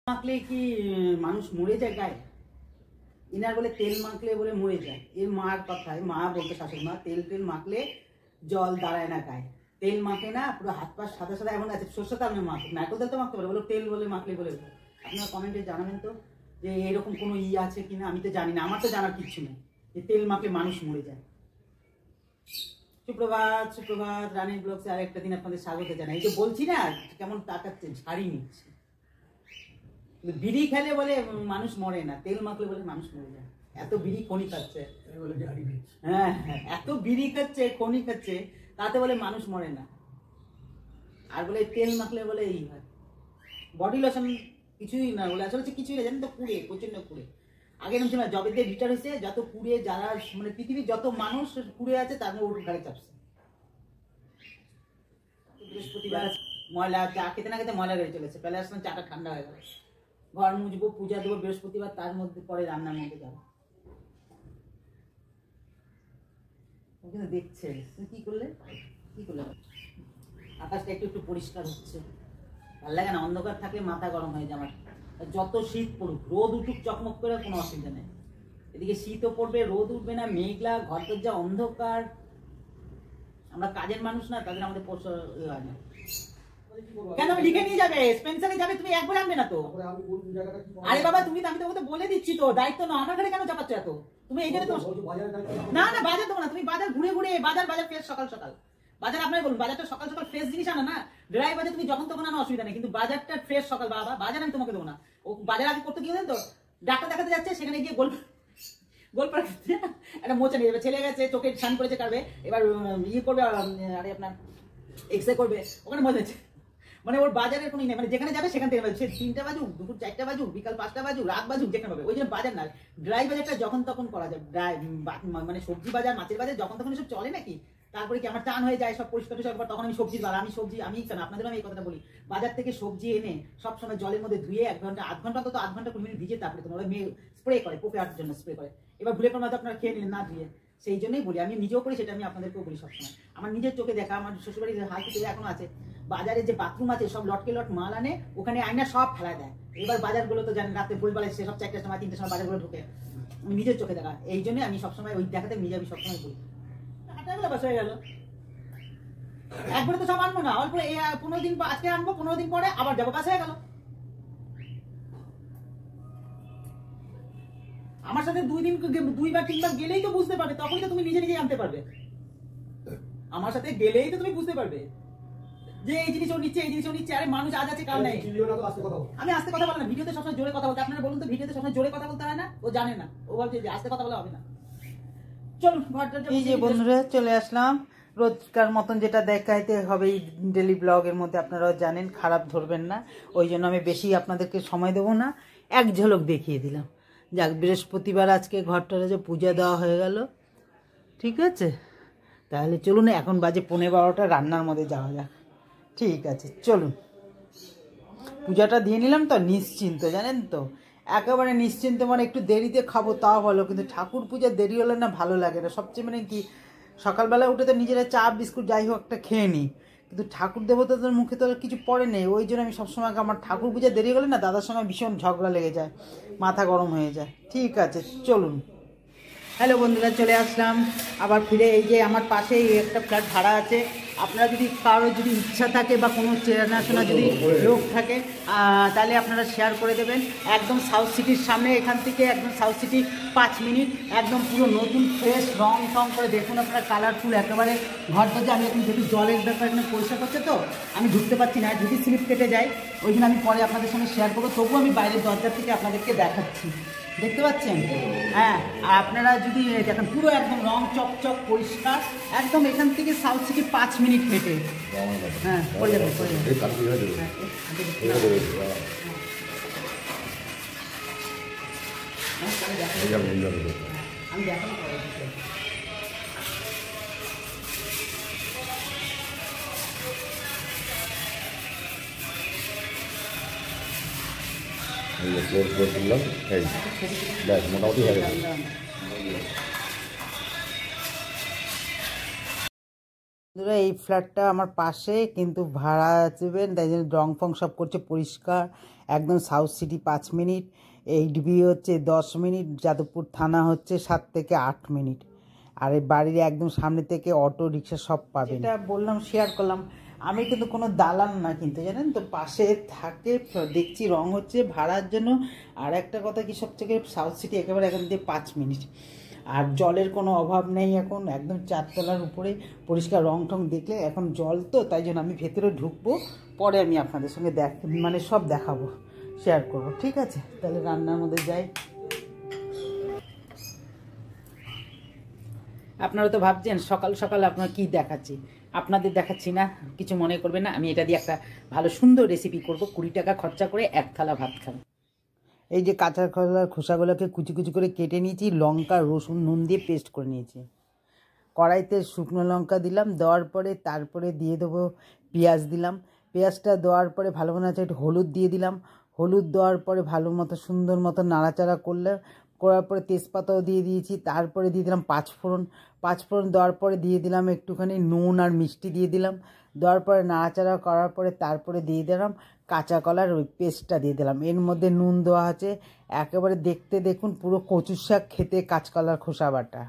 মাখলে কি মানুষ মরে যায় গায়ে? ইনার বলে তেল মাখলে বলে মরে যায়। এর মার কথায় মা বলতে শাশুড়ি মা, তেল তেল মাখলে জল দাঁড়ায় না গায়ে। তেল মাখে না, পুরো হাত পা সাদা সাদা এমন আছে। সর্ষে তেল মাখে, নারকেল তেল তো মাখতে পারে, বলো তেল বলে মাখলে বলে। আপনারা কমেন্টে জানাবেন তো যে এরকম কোনো আছে কিনা। আমি তো জানি না, আমার তো জানার কিচ্ছু নেই যে তেল মাখলে মানুষ মরে যায়। সুপ্রভাত সুপ্রভাত, রানী ব্লগসে আরেকটা দিন আপনাদের স্বাগত জানাই। এই যে বলছি না কেমন তাকাচ্ছে, ঝাড়ি নিচ্ছে। বিড়ি খেলে বলে মানুষ মরে না, তেল মাখলে বলে মানুষ মরে যায়। এত বিড়ি খনি খাচ্ছে, হ্যাঁ এত বিড়ি খাচ্ছে খনি খাচ্ছে, তাতে বলে মানুষ মরে না। আর বলে তেল মাখলে বলে এই হয়। বডি লোশন কিছুই না বলে, আসলে কিছুই না, জানেন তো, পুড়ে প্রচন্ড পুড়ে। আগে এরকম ছিল না, জবে দিয়ে রিটার হয়েছে, যত পুড়ে যারা মানে পৃথিবীর যত মানুষ পুড়ে আছে তার মধ্যে ওর ঘাড়ে চাপছে। বৃহস্পতিবার ময়লা, চা খেতে না খেতে ময়লা রয়ে চলেছে। পেলে আসলাম, চাটা ঠান্ডা হয়ে গেল। ঘর মুছবো, পূজা দেবো বৃহস্পতিবার, তার মধ্যে পরে রান্নার মধ্যে যাবো। দেখছে কি করলে কি করলে, আকাশটা একটু একটু পরিষ্কার হচ্ছে। ভালো লাগে না, অন্ধকার থাকলে মাথা গরম হয়ে যায় আমার। যত শীত পড়ুক, রোদ উঠুক চকমক করে, কোনো অসুবিধা নেই। এদিকে শীতও পড়বে, রোদ উঠবে না, মেঘলা, ঘর দরজা অন্ধকার। আমরা কাজের মানুষ না, তাদের আমাদের হয় না। কেন আমি লিখে নিয়ে যাবে, স্পেন্সারে যাবে, তুমি একবার আনবে না তো? আরে বাবা তুমি, আমি তোমাকে বলে দিচ্ছি তো, দায়িত্ব না আমার ঘরে কেন চাপাচ্ছ এত? তুমি এই জন্য তো না না বাজার দেবো না, তুমি বাজার ঘুরে ঘুরে বাজার ফ্রেশ সকাল সকাল বাজার। আপনার বলুন, বাজারটা সকাল সকাল ফ্রেশ জিনিস আনো না। ড্রাই বাজার তুমি যখন তখন আনো, অসুবিধা নেই, কিন্তু বাজারটা ফ্রেশ সকাল। বাবা বাজার আমি তোমাকে দেবো না। ও বাজার আগে করতে গিয়ে তো ডাক্তার দেখাতে যাচ্ছে, সেখানে গিয়ে গোলপাড়া একটা মোচা নিয়ে যাবে। ছেলে গেছে, চোখে ছান করেছে, কাটবে, এবার ইয়ে করবে, আরে আপনার এক্স রে করবে, ওখানে মজা আছে। মানে ওর বাজারের কোনো নেই, মানে যেখানে যাবে সেখান থেকে সে 3টা বাজুক, দুপুর 4টা বাজুক, বিকাল 5টা বাজুক, রাত বাজুক, যেখানে পাবে। ওই জন্য বাজার না, ড্রাই বাজারটা যখন তখন করা যায়। মানে সবজি বাজার, মাছের বাজার যখন তখন এসব চলে নাকি। তারপরে কি আমার টান হয়ে যায়, সব পরিষ্কার টরিষ্কার, তখন আমি সবজি আমি আপনাদের আমি এই কথাটা বলি, বাজার থেকে সবজি এনে সবসময় জলের মধ্যে ধুয়ে 1 ঘন্টা 8 ঘন্টা অন্তত 8 ঘন্টা 20 মিনিট ভিজে, তারপরে তোমার মেয়ে স্প্রে করে, পোকে আসার জন্য স্প্রে করে। এবার ভুলে কোনো মাঝে আপনারা খেয়ে নিলেন না ধুয়ে। সেই জন্যই বলি, আমি নিজেও করি সেটা, আমি আপনাদেরকেও বলি সবসময়। আমার নিজের চোখে দেখা, আমার শ্বশুরবাড়ির হাল থেকে এখনো আছে। বাজারে যে বাথরুম আছে, সব লটকে লট মাল আনে, ওখানে আয়না সব ফেলা দেয়। এবার বাজারগুলো তো জানেন, রাতে ভোরবেলায় সে সব 4টার সময় 3টার সময় বাজারগুলো ঢুকে। আমি নিজের চোখে দেখা, এই জন্য আমি সবসময় ওই দেখাতে নিজে আমি সবসময় বলি। হাঁটাগুলো বাস হয়ে গেল, একবারে তো সব আনবো না, অল্প 15 দিন আজকে আনবো, 15 দিন পরে আবার যাবো, বাস হয়ে গেল। আমার সাথে 2 বার 3 বার গেলেই তো বুঝতে পারবে, তখনই তো তুমি নিজে নিজে আনতে পারবে। আমার সাথে গেলেই তো তুমি বুঝতে পারবে যে এই জিনিস ও নিচ্ছে, এই জিনিস ও নিচ্ছে। আরে মানুষ আজ আছে কাল নেই। আমি আস্তে কথা বললাম, ভিডিওতে সবসময় জোরে কথা বলতে। আপনারা বলুন তো, ভিডিওতে সবসময় জোরে কথা বলতে হয় না? ও জানে না, ও ভাবছে যে আস্তে কথা বলা হবে না। চলুন ঘরটা, এই যে বন্ধুরা চলে আসলাম। রোজকার মতন যেটা দেখাইতে হবে ডেলি ব্লগের মধ্যে, আপনারাও জানেন, খারাপ ধরবেন না। ওই জন্য আমি বেশি আপনাদেরকে সময় দেবো না, এক ঝলক দেখিয়ে দিলাম। যাক, বৃহস্পতিবার আজকে ঘরটারে যে পূজা দেওয়া হয়ে গেল, ঠিক আছে। তাহলে চলুন, এখন বাজে 11:15, রান্নার মধ্যে যাওয়া যাক। ঠিক আছে চলুন, পূজাটা দিয়ে নিলাম তো, নিশ্চিন্ত, জানেন তো, একেবারে নিশ্চিন্ত। মানে একটু দেরিতে খাবো তাও ভালো, কিন্তু ঠাকুর পূজা দেরি হলে না ভালো লাগে না। সবচেয়ে মানে কি, সকালবেলা উঠে তো নিজেরা চা বিস্কুট যাই হোক একটা খেয়ে নিই, কিন্তু ঠাকুর দেবতাদের মুখে তো কিছু পড়ে নেই। ওই জন্য আমি সবসময়, আমার ঠাকুর পূজা দেরি হলে না দাদার সঙ্গে ভীষণ ঝগড়া লেগে যায়, মাথা গরম হয়ে যায়। ঠিক আছে চলুন। হ্যালো বন্ধুরা, চলে আসলাম আবার ফিরে। এই যে আমার পাশেই একটা ফ্ল্যাট ভাড়া আছে। আপনারা যদি কারো যদি ইচ্ছা থাকে বা কোনো চেনাশোনা যদি লোক থাকে, তাহলে আপনারা শেয়ার করে দেবেন। একদম সাউথ সিটির সামনে, এখান থেকে একদম সাউথ সিটি 5 মিনিট, একদম পুরো নতুন ফ্রেশ রং টং করে, দেখুন আপনারা, কালারফুল একেবারে। ঘর দরজা আমি এখন যদি জলের ব্যাপার এখানে পরিষ্কার করছে তো আমি ঢুকতে পারছি না, যদি স্লিপ কেটে যায় ওই জন্য আমি পরে আপনাদের সঙ্গে শেয়ার করবো। তবুও আমি বাইরের দরজা থেকে আপনাদেরকে দেখাচ্ছি, দেখতে পাচ্ছেন? হ্যাঁ, আর আপনারা যদি দেখেন পুরো একদম রং চকচক পরিষ্কার, একদম এখান থেকে সাউথ সিটি 5 মিনিট হেঁটে। হ্যাঁ, পড়ে যাবে, পড়ে যাবে। আমি দেখাবো। করলাম, মোটামুটি হয়ে গেছে। বন্ধুরা এই ফ্ল্যাটটা আমার পাশে, কিন্তু ভাড়া দেবেন, তাই জন্য রং ফং সব করছে পরিষ্কার একদম। সাউথ সিটি 5 মিনিট, এইচবি হচ্ছে 10 মিনিট, যাদবপুর থানা হচ্ছে 7 থেকে 8 মিনিট। আর এই বাড়ির একদম সামনে থেকে অটো রিক্সা সব পাবেন। এটা বললাম, শেয়ার করলাম। আমি কিন্তু কোনো দালান না, কিন্তু জানেন তো পাশে থাকে, দেখছি রং হচ্ছে ভাড়ার জন্য। আর একটা কথা কি, সব থেকে সাউথ সিটি একেবারে এখান থেকে 5 মিনিট। আর জলের কোনো অভাব নেই এখন, একদম 4 তলার উপরে পরিষ্কার। রং টং দেখলে এখন জল তো, তাই জন্য আমি ভেতরে ঢুকবো, পরে আমি আপনাদের সঙ্গে মানে সব দেখাবো, শেয়ার করবো। ঠিক আছে, তাহলে রান্নার মধ্যে যাই। আপনারা তো ভাবছেন সকাল সকাল আপনার কি দেখাচ্ছি, আপনাদের দেখাচ্ছি না, কিছু মনে করবেন না। আমি এটা দিয়ে একটা ভালো সুন্দর রেসিপি করব। 20 টাকা খরচা করে 1 থালা ভাত খান। এই যে কাঁচা কলার খোসাগুলোকে কুচি কুচি করে কেটে নিয়েছি, লঙ্কা রসুন নুন দিয়ে পেস্ট করে নিয়েছি। কড়াইতে শুকনো লঙ্কা দিলাম, দেওয়ার পরে তারপরে দিয়ে দেবো পেঁয়াজ দিলাম। পেঁয়াজটা দেওয়ার পরে ভালো মতো আছে, একটু হলুদ দিয়ে দিলাম। হলুদ দেওয়ার পরে ভালো মতো সুন্দর মতো নাড়াচাড়া করার পরে তেজপাতাও দিয়ে দিয়েছি। তারপরে দিয়ে দিলাম 5 ফোড়ন। 5 ফোড়ন দেওয়ার পরে দিয়ে দিলাম একটুখানি নুন আর মিষ্টি দিয়ে দিলাম। দেওয়ার পরে নাড়াচাড়া করার পরে তারপরে দিয়ে দিলাম কাঁচা কলার ওই পেস্টটা দিয়ে দিলাম। এর মধ্যে নুন দেওয়া আছে, একেবারে দেখতে দেখুন পুরো কচুর শাক খেতে কাঁচকলার খোসা বাটা।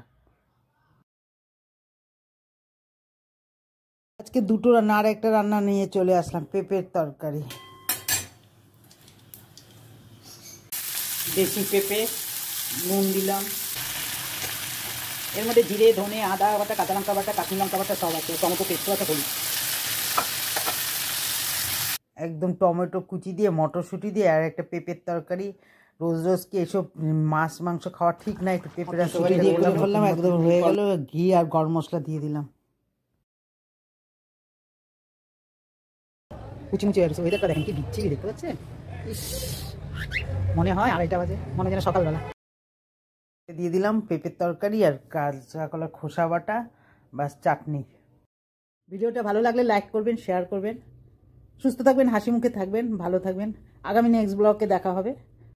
আজকে দুটো রান্না, আর একটা রান্না নিয়ে চলে আসলাম, পেঁপের তরকারি। দেশি পেঁপে, নুন দিলাম। এর মধ্যে জিরে ধনে আদা বাটা কাঁচা লঙ্কা বাটা কাঁচা লঙ্কা বাটা সব আছে, টমেটো পেস্ট আছে, হলুদ। একদম টমেটো কুচি দিয়ে মটরশুঁটি দিয়ে আর একটা পেঁপের তরকারি। রোজ রোজ কি এসব মাছ মাংস খাওয়া ঠিক না, একটু পেঁপের দিয়ে করলাম, একদম হয়ে গেল। ঘি আর গরম মশলা দিয়ে দিলাম। কুচিমুচি হয়ে গেছে, ওয়েদারটা দেখেন কি বিচ্ছিরি, দেখতে পাচ্ছেন? মনে হয় 2:30 বাজে, মনে যেন সকালবেলা। দিয়ে দিলাম পেঁপের তরকারি আর কাঁচা কলার খোসা বাটা, বাস চাটনি। ভিডিওটা ভালো লাগলে লাইক করবেন, শেয়ার করবেন। সুস্থ থাকবেন, হাসি মুখে থাকবেন, ভালো থাকবেন। আগামী নেক্সট ব্লগে দেখা হবে।